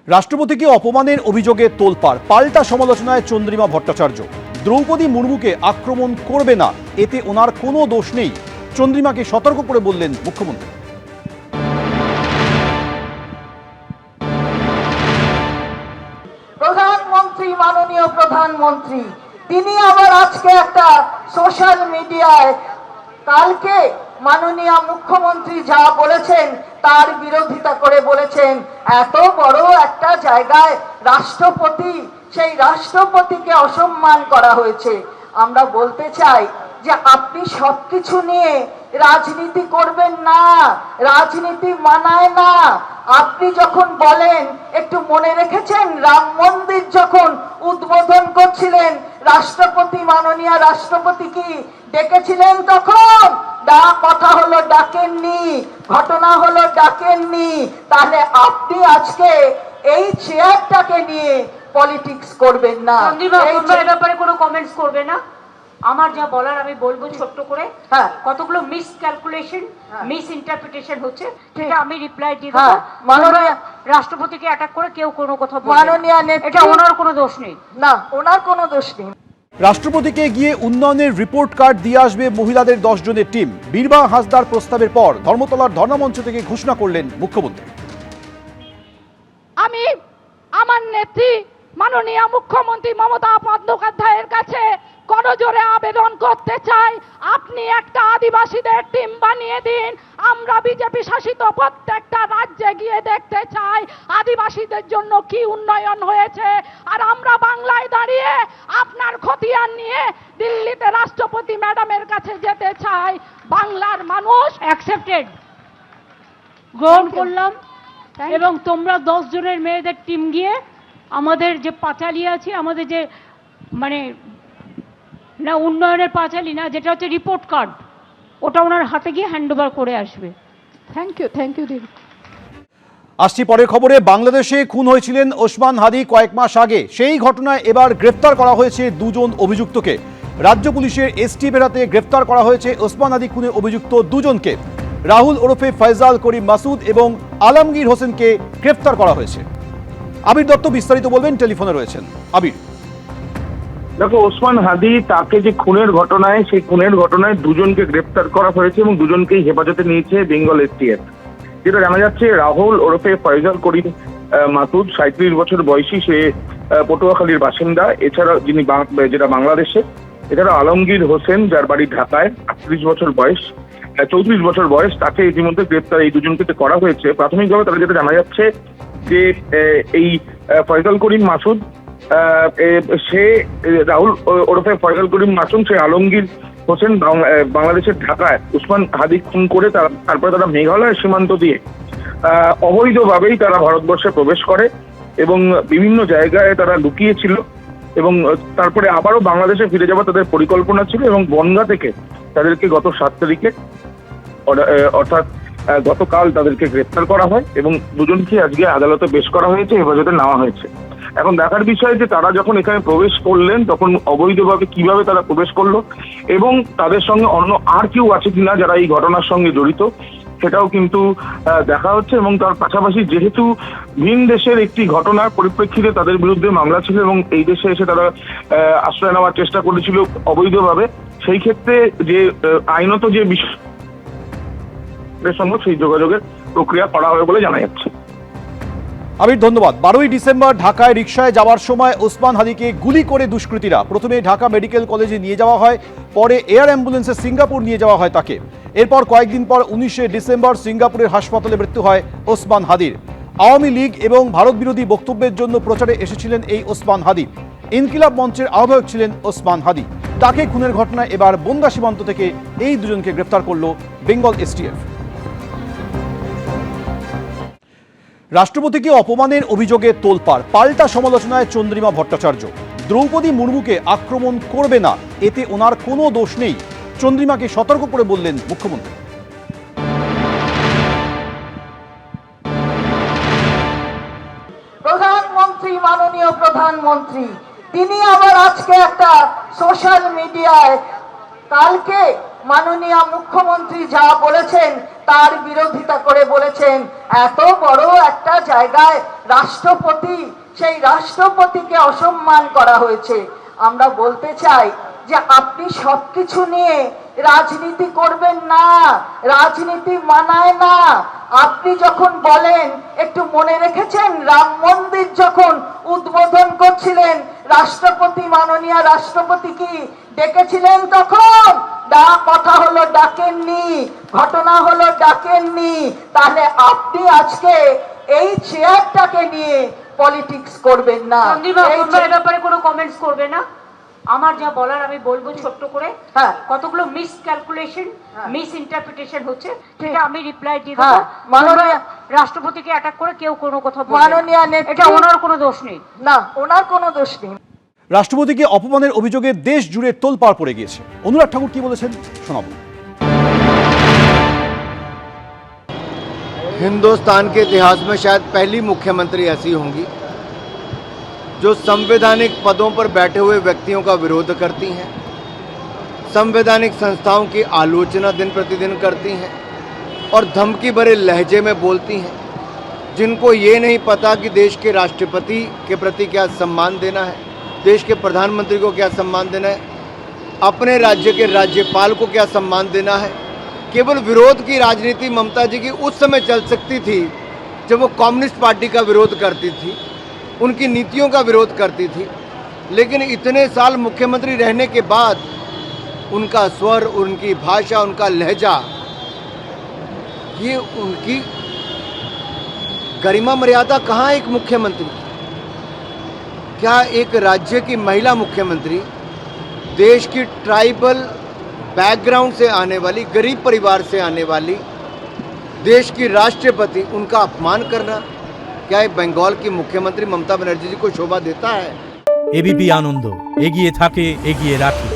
রাষ্ট্রপতিকে অপমানের অভিযোগে তোলপাড়, পাল্টা সমালোচনায় চন্দ্রিমা ভট্টাচার্য। দ্রৌপদী মুর্মুকে আক্রমণ করবে না, এতে ওনার কোনো দোষ নেই, চন্দ্রিমাকে সতর্ক করে বললেন মুখ্যমন্ত্রী। প্রধানমন্ত্রী, মাননীয় প্রধানমন্ত্রী, তিনি আবার আজকে একটা সোশ্যাল মিডিয়ায় কালকে মাননীয় মুখ্যমন্ত্রী যা বলেছেন তার বিরোধিতা করে বলেছেন এত বড় একটা জায়গায় রাষ্ট্রপতি, সেই রাষ্ট্রপতিকে অসম্মান করা হয়েছে। আমরা বলতে চাই যে আপনি সবকিছু নিয়ে রাজনীতি করবেন না, রাজনীতি মানায় না। আপনি যখন বলেন, একটু মনে রেখেছেন রাম মন্দির যখন উদ্বোধন করছিলেন রাষ্ট্রপতি, মাননীয় রাষ্ট্রপতি কি ডেকেছিলেন? তখন কথা হলো ডাকেননি, ঘটনা হলো ডাকেননি। তাহলে আপনি আজকে এই চেয়ারটাকে নিয়ে পলিটিক্স করবেন না। এই ব্যাপারে কোনো কমেন্টস করবে না। আমার যা বলার আমি বলবো ছোট্ট করে। কতগুলো মিস ক্যালকুলেশন, মিস ইন্টারপ্রিটেশন হচ্ছে, সেটা আমি রিপ্লাই দিয়ে দেবো। মাননীয় রাষ্ট্রপতিকে অ্যাটাক করে কেউ কোনো কথা বলবে মাননীয় না, এটা ওনার কোনো দোষ নেই। না, ওনার কোনো দোষ নেই। রাষ্ট্রপতিকে গিয়ে উন্নয়নের রিপোর্ট কার্ড দিয়ে আসবে মহিলাদের 10 জনের টিম। বীরবা হাসদার প্রস্তাবের পর ধর্মতলার ধর্ণামঞ্চ থেকে ঘোষণা করলেন মুখ্যমন্ত্রী। আমি আমার নেত্রী মাননীয় মুখ্যমন্ত্রী মমতা বন্দ্যোপাধ্যায়ের কাছে করজোরে আবেদন করতে চাই, আপনি একটা আদিবাসীদের টিম বানিয়ে দিন। আমরা বিজেপি শাসিত প্রত্যেকটা রাজ্যে গিয়ে দেখতে চাই আদিবাসীদের জন্য কি উন্নয়ন হয়েছে। আর আমরা বাংলায় দাঁড়িয়ে আপনার খতিয়ান নিয়ে দিল্লিতে রাষ্ট্রপতি ম্যাডামের কাছে যেতে চাই। বাংলার মানুষ অ্যাকসেপ্টেড, গ্রহণ করলাম। এবং তোমরা 10 জনের মেয়েদের টিম গিয়ে আমাদের যে পাঁচালী আছে, আমাদের যে মানে না উন্নয়নের পাঁচালী না, যেটা হচ্ছে রিপোর্ট কার্ড, ওটা ওনার হাতে গিয়ে হ্যান্ডওভার করে আসবে। থ্যাংক ইউ দিদি। আসছি পরের খবরে। বাংলাদেশে খুন হয়েছিলেন ওসমান হাদি কয়েক মাস আগে। সেই ঘটনায় এবার গ্রেফতার করা হয়েছে 2 জন অভিযুক্তকে। রাজ্য পুলিশের এসটিএফ এর হাতে গ্রেফতার করা হয়েছে ওসমান হাদি খুনে অভিযুক্ত 2 জনকে। রাহুল ওরফে ফয়জাল করিম মাসুদ এবং আলমগীর হোসেনকে গ্রেফতার করা হয়েছে। আবির দত্ত বিস্তারিত বলবেন, টেলিফোনে রয়েছেন আবির। দেখো, ওসমান হাদি তাকে যে খুনের ঘটনায়, সেই খুনের ঘটনায় 2 জনকে গ্রেপ্তার করা হয়েছে এবং 2 জনকেই হেফাজতে নিয়েছে বেঙ্গল এসটিএফ। যেটা জানা যাচ্ছে, রাহুল ওরফে ফয়জাল করিম মাসুদ 37 বছর বয়সী, সে পটুয়াখালীর বাসিন্দা। এছাড়া যেটা বাংলাদেশে, এছাড়া আলমগীর হোসেন যার বাড়ি ঢাকায়, 34 বছর বয়স, তাকে ইতিমধ্যে গ্রেপ্তার এই 2 জনকে করা হয়েছে। প্রাথমিকভাবে তাদের যেটা জানা যাচ্ছে যে এই ফয়জাল করিম মাসুদ, সে রাহুল ওরফে ফয়জাল করিম মাসুদ, সে আলমগীর হোসেন বাংলাদেশের ঢাকায় ওসমান হাদি খুন করে তারপরে তারা মেঘালয় সীমান্ত দিয়ে অবৈধভাবেই তারা ভারতবর্ষে প্রবেশ করে এবং বিভিন্ন জায়গায় তারা লুকিয়েছিল এবং তারপরে আবারও বাংলাদেশে ফিরে যাওয়ার তাদের পরিকল্পনা ছিল। এবং বনগাঁ থেকে তাদেরকে গত 7 তারিখে অর্থাৎ গতকাল তাদেরকে গ্রেপ্তার করা হয় এবং 2 জনকে আজকে আদালতে পেশ করা হয়েছে, হেফাজতে নেওয়া হয়েছে। এখন দেখার বিষয় যে তারা যখন এখানে প্রবেশ করলেন তখন অবৈধভাবে কিভাবে তারা প্রবেশ করলো এবং তাদের সঙ্গে অন্য আর কেউ আছে কিনা যারা এই ঘটনার সঙ্গে জড়িত, সেটাও কিন্তু দেখা হচ্ছে। এবং তার পাশাপাশি যেহেতু ভিন দেশের একটি ঘটনার পরিপ্রেক্ষিতে তাদের বিরুদ্ধে মামলা ছিল এবং এই দেশে এসে তারা আশ্রয় নেওয়ার চেষ্টা করেছিল অবৈধভাবে, সেই ক্ষেত্রে যে আইনত যে বিষয়ের সঙ্গে সেই যোগাযোগের প্রক্রিয়া করা হবে বলে জানা যাচ্ছে। আবির, ধন্যবাদ। 12ই ডিসেম্বর ঢাকায় রিকশায় যাওয়ার সময় ওসমান হাদিকে গুলি করে দুষ্কৃতীরা প্রথমে ঢাকা মেডিকেল কলেজে নিয়ে যাওয়া হয়, পরে এয়ার অ্যাম্বুলেন্সে সিঙ্গাপুর নিয়ে যাওয়া হয় তাকে। এরপর কয়েকদিন পর 19শে ডিসেম্বর সিঙ্গাপুরের হাসপাতালে মৃত্যু হয় ওসমান হাদির। আওয়ামী লীগ এবং ভারত বিরোধী বক্তব্যের জন্য প্রচারে এসেছিলেন এই ওসমান হাদি। ইনকিলাব মঞ্চের আহ্বায়ক ছিলেন ওসমান হাদি। তাকে খুনের ঘটনায় এবার বনগাঁ সীমান্ত থেকে এই 2 জনকে গ্রেফতার করল বেঙ্গল এসটিএফ। রাষ্ট্রপতিকে অপমানের অভিযোগে তোলপাড়, পাল্টা সমালোচনায় চন্দ্রিমা ভট্টাচার্য। দ্রৌপদী মুর্মুকে আক্রমণ করবে না, এতে ওনার কোনো দোষ নেই, চন্দ্রিমাকে সতর্ক করে বললেন মুখ্যমন্ত্রী। প্রধানমন্ত্রী, মাননীয় প্রধানমন্ত্রী, তিনি আবার আজকে একটা সোশ্যাল মিডিয়ায় কালকে মাননীয় মুখ্যমন্ত্রী যা বলেছেন তার বিরোধিতা করে বলেছেন এত বড় একটা জায়গায় রাষ্ট্রপতি, সেই রাষ্ট্রপতিকে অসম্মান করা হয়েছে। আমরা বলতে চাই যে আপনি সবকিছু নিয়ে রাজনীতি করবেন না, রাজনীতি মানায় না। আপনি যখন বলেন, একটু মনে রেখেছেন রাম মন্দির যখন উদ্বোধন করছিলেন রাষ্ট্রপতি, মাননীয় রাষ্ট্রপতি কি ডেকেছিলেন? তখন কথা হলো ডাকেননি, ঘটনা হলো ডাকেননি। তাহলে আপনি আজকে এই চেয়ারটাকে নিয়ে পলিটিক্স করবেন না। এ ব্যাপারে কোনো কমেন্টস করবে না। আমার যা বলার আমি বলবো ছোট্ট করে। হ্যাঁ, কতগুলো মিস ক্যালকুলেশন, মিস ইন্টারপ্রিটেশন হচ্ছে, সেটা আমি রিপ্লাই দিয়ে হ্যাঁ, দেবো। মাননীয় রাষ্ট্রপতিকে অ্যাটাক করে কেউ কোনো কথা বলবে না। মাননীয় নেত্রী, এটা ওনার কোনো দোষ নেই। না, ওনার কোনো দোষ নেই। রাষ্ট্রপতিকে অপমানের অভিযোগে দেশ জুড়ে তোলপাড় পড়ে গিয়েছে। অনুরাগ ঠাকুর কি বলেছেন শোনাবো। हिंदुस्तान के इतिहास में शायद पहली मुख्यमंत्री ऐसी होंगी जो संवैधानिक पदों पर बैठे हुए व्यक्तियों का विरोध करती हैं, संवैधानिक संस्थाओं की आलोचना दिन प्रतिदिन करती हैं और धमकी भरे लहजे में बोलती हैं, जिनको ये नहीं पता कि देश के राष्ट्रपति के प्रति क्या सम्मान देना है, देश के प्रधानमंत्री को क्या सम्मान देना है, अपने राज्य के राज्यपाल को क्या सम्मान देना है। केवल विरोध की राजनीति ममता जी की उस समय चल सकती थी जब वो कम्युनिस्ट पार्टी का विरोध करती थी, उनकी नीतियों का विरोध करती थी। लेकिन इतने साल मुख्यमंत्री रहने के बाद उनका स्वर, उनकी भाषा, उनका लहजा, ये उनकी गरिमा मर्यादा कहाँ एक मुख्यमंत्री? क्या एक राज्य की महिला मुख्यमंत्री, देश की ट्राइबल बैकग्राउंड से आने वाली, गरीब परिवार से आने वाली, देश की राष्ट्रपति, उनका अपमान करना, क्या ये बंगाल की मुख्यमंत्री ममता बनर्जी जी को शोभा देता है? एबीपी आनंद एगिए थाके एगिए राखे।